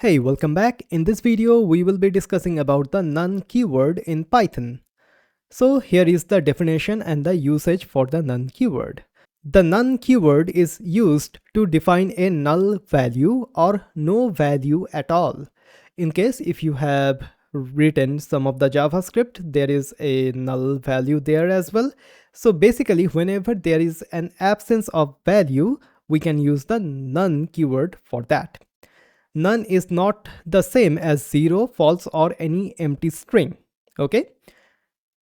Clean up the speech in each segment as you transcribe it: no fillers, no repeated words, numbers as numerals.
Hey, welcome back. In this video, we will be discussing about the none keyword in Python. So here is the definition and the usage for the none keyword. The none keyword is used to define a null value or no value at all. In case if you have written some of the JavaScript, there is a null value there as well. So basically, whenever there is an absence of value, we can use the none keyword for that. None is not the same as 0, false, or any empty string. Okay.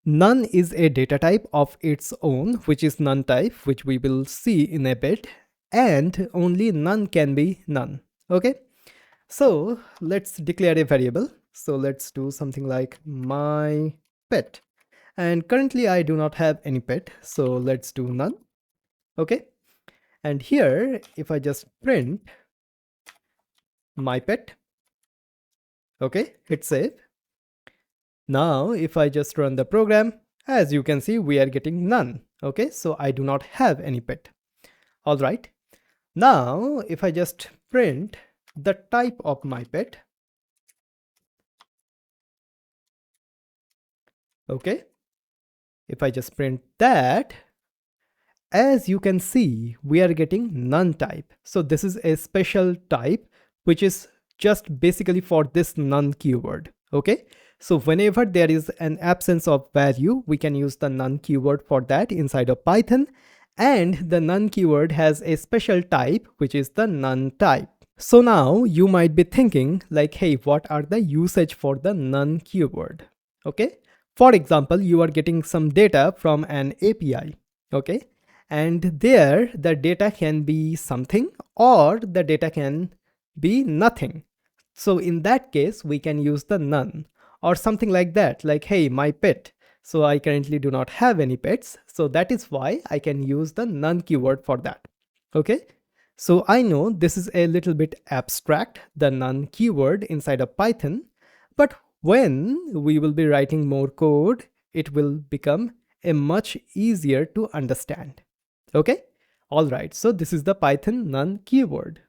None is a data type of its own, which is none type, which we will see in a bit, and only none can be none. Okay. So let's declare a variable. So let's do something like my pet. And currently I do not have any pet. So let's do none. Okay. And here, if I just print my pet, okay, hit save. Now, if I just run the program, as you can see, we are getting none. Okay, so I do not have any pet. All right. Now, if I just print the type of my pet, okay, if I just print that, as you can see, we are getting none type. So this is a special type, which is just basically for this none keyword. Okay. So whenever there is an absence of value, we can use the none keyword for that inside of Python. And the none keyword has a special type, which is the none type. So now you might be thinking like, hey, what are the usage for the none keyword? Okay. For example, you are getting some data from an API. Okay. And there the data can be something or the data can be nothing. So in that case, we can use the none or something like that, like, hey, my pet. So I currently do not have any pets. So that is why I can use the none keyword for that. Okay. So I know this is a little bit abstract, the none keyword inside of Python, but when we will be writing more code, it will become a much easier to understand. Okay. All right. So this is the Python none keyword.